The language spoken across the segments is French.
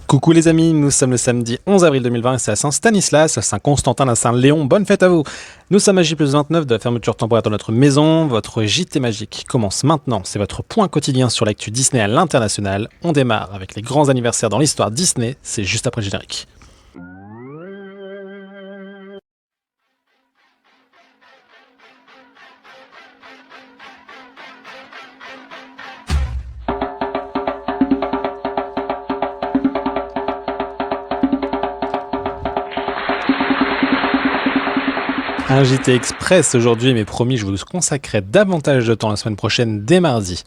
Coucou les amis, nous sommes le samedi 11 avril 2020 et c'est à Saint-Stanislas, à Saint-Constantin, à Saint-Léon. Bonne fête à vous. Nous sommes à J+29 de la fermeture temporaire de notre maison. Votre JT magique commence maintenant. C'est votre point quotidien sur l'actu Disney à l'international. On démarre avec les grands anniversaires dans l'histoire Disney. C'est juste après le générique. Un JT Express aujourd'hui, mais promis, je vous consacrerai davantage de temps la semaine prochaine, dès mardi.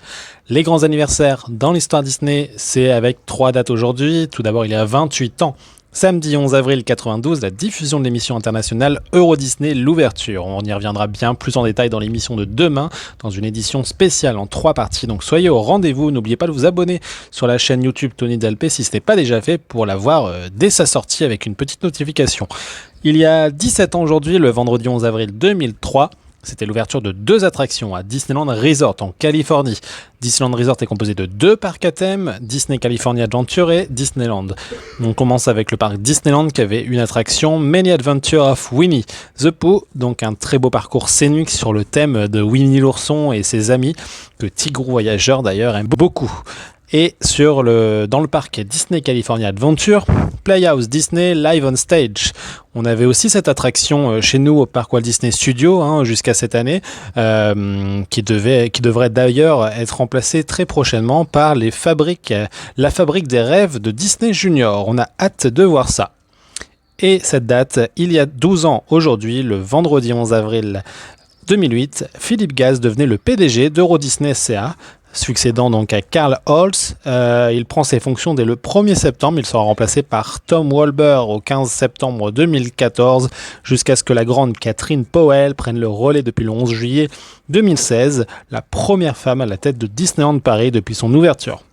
Les grands anniversaires dans l'histoire Disney, c'est avec 3 dates aujourd'hui. Tout d'abord, il y a 28 ans. Samedi 11 avril 92, la diffusion de l'émission internationale Euro Disney, l'ouverture. On y reviendra bien plus en détail dans l'émission de demain, dans une édition spéciale en 3 parties. Donc soyez au rendez-vous, n'oubliez pas de vous abonner sur la chaîne YouTube Tony Dalpé si ce n'est pas déjà fait pour la voir dès sa sortie avec une petite notification. Il y a 17 ans aujourd'hui, le vendredi 11 avril 2003, c'était l'ouverture de 2 attractions à Disneyland Resort en Californie. Disneyland Resort est composé de 2 parcs à thème, Disney California Adventure et Disneyland. On commence avec le parc Disneyland qui avait une attraction Many Adventures of Winnie the Pooh, donc un très beau parcours scénique sur le thème de Winnie l'ourson et ses amis, que Tigrou Voyageur d'ailleurs aime beaucoup. Et dans le parc Disney California Adventure, Playhouse Disney Live on Stage. On avait aussi cette attraction chez nous au parc Walt Disney Studios jusqu'à cette année, qui devrait d'ailleurs être remplacée très prochainement par la fabrique des rêves de Disney Junior. On a hâte de voir ça. Et cette date, il y a 12 ans aujourd'hui, le vendredi 11 avril 2008, Philippe Gaz devenait le PDG d'Euro Disney SCA, succédant donc à Carl Holtz. Il prend ses fonctions dès le 1er septembre. Il sera remplacé par Tom Walber au 15 septembre 2014, jusqu'à ce que la grande Catherine Powell prenne le relais depuis le 11 juillet 2016, la première femme à la tête de Disneyland Paris depuis son ouverture.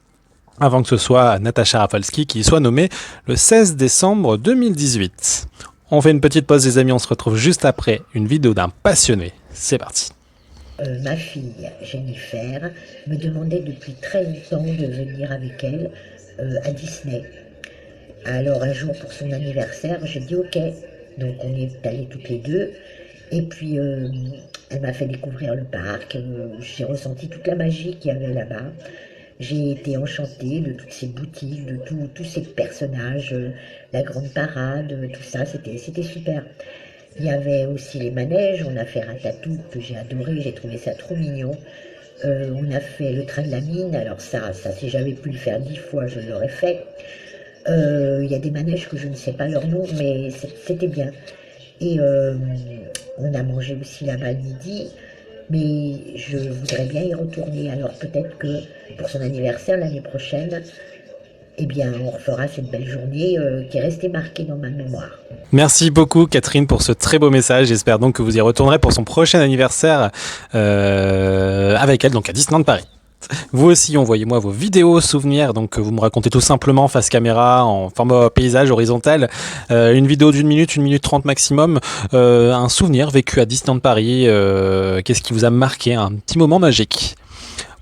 Avant que ce soit Natasha Rafalski qui y soit nommée le 16 décembre 2018. On fait une petite pause les amis, on se retrouve juste après une vidéo d'un passionné. C'est parti. Ma fille Jennifer me demandait depuis très longtemps de venir avec elle à Disney. Alors un jour pour son anniversaire, j'ai dit ok. Donc on est allés toutes les deux. Et puis elle m'a fait découvrir le parc. J'ai ressenti toute la magie qu'il y avait là-bas. J'ai été enchantée de toutes ces boutiques, de tous ces personnages, la grande parade, tout ça, c'était super. Il y avait aussi les manèges, on a fait Ratatouille que j'ai adoré, j'ai trouvé ça trop mignon. On a fait le train de la mine, alors ça si j'avais pu le faire 10 fois, je l'aurais fait. Il y a des manèges que je ne sais pas leur nom, mais c'était bien. Et on a mangé aussi là-bas le midi, mais je voudrais bien y retourner. Alors peut-être que pour son anniversaire l'année prochaine, eh bien, on refera cette belle journée qui est restée marquée dans ma mémoire. Merci beaucoup Catherine pour ce très beau message. J'espère donc que vous y retournerez pour son prochain anniversaire avec elle, donc à Disneyland Paris. Vous aussi, envoyez-moi vos vidéos souvenirs, donc vous me racontez tout simplement face caméra, en format paysage horizontal, une vidéo d'1 minute, 1 minute 30 maximum, un souvenir vécu à Disneyland Paris, qu'est-ce qui vous a marqué, un petit moment magique.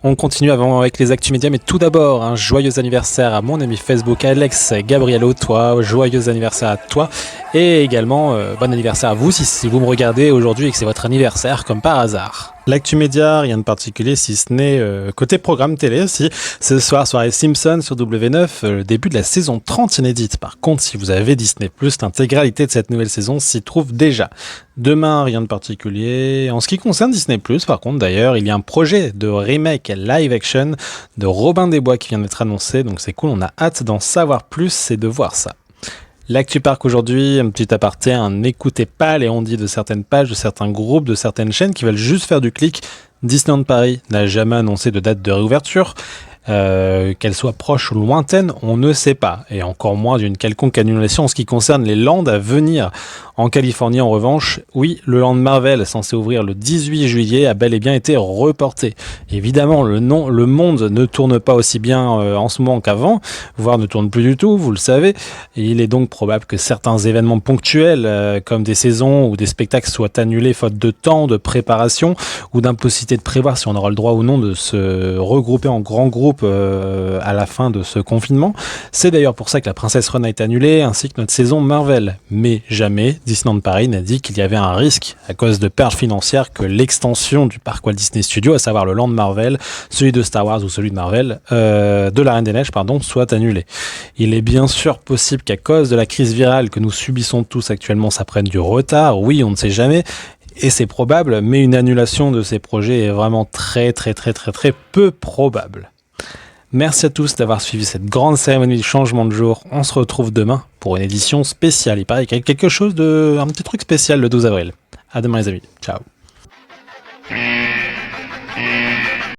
On continue avec les actus médias, mais tout d'abord, un joyeux anniversaire à mon ami Facebook Alex Gabriello, toi, joyeux anniversaire à toi, et également bon anniversaire à vous si vous me regardez aujourd'hui et que c'est votre anniversaire comme par hasard. L'actu média, rien de particulier si ce n'est côté programme télé aussi. Ce soir, soirée Simpsons sur W9, le début de la saison 30 inédite. Par contre, si vous avez Disney+, l'intégralité de cette nouvelle saison s'y trouve déjà. Demain, rien de particulier. En ce qui concerne Disney+, par contre d'ailleurs, il y a un projet de remake live action de Robin des Bois qui vient d'être annoncé, donc c'est cool, on a hâte d'en savoir plus et de voir ça. L'actu parc aujourd'hui, un petit aparté, n'écoutez pas les on-dit de certaines pages, de certains groupes, de certaines chaînes qui veulent juste faire du clic. Disneyland Paris n'a jamais annoncé de date de réouverture. Qu'elle soit proche ou lointaine, on ne sait pas, et encore moins d'une quelconque annulation en ce qui concerne les landes à venir. En Californie, en revanche, oui, le Land Marvel, censé ouvrir le 18 juillet, a bel et bien été reporté. Évidemment, le monde ne tourne pas aussi bien en ce moment qu'avant, voire ne tourne plus du tout, vous le savez. Et il est donc probable que certains événements ponctuels, comme des saisons ou des spectacles, soient annulés faute de temps, de préparation ou d'impossibilité de prévoir si on aura le droit ou non de se regrouper en grands groupes à la fin de ce confinement. C'est d'ailleurs pour ça que la Princesse Run a été annulée, ainsi que notre saison Marvel. Mais jamais Disneyland Paris n'a dit qu'il y avait un risque, à cause de pertes financières, que l'extension du parc Walt Disney Studios, à savoir le Land Marvel, celui de Star Wars ou celui de Marvel, de la Reine des Neiges, soit annulé. Il est bien sûr possible qu'à cause de la crise virale que nous subissons tous actuellement, ça prenne du retard. Oui, on ne sait jamais. Et c'est probable, mais une annulation de ces projets est vraiment très peu probable. Merci à tous d'avoir suivi cette grande cérémonie de changement de jour. On se retrouve demain pour une édition spéciale. Il paraît qu'il y a un petit truc spécial le 12 avril. À demain les amis. Ciao.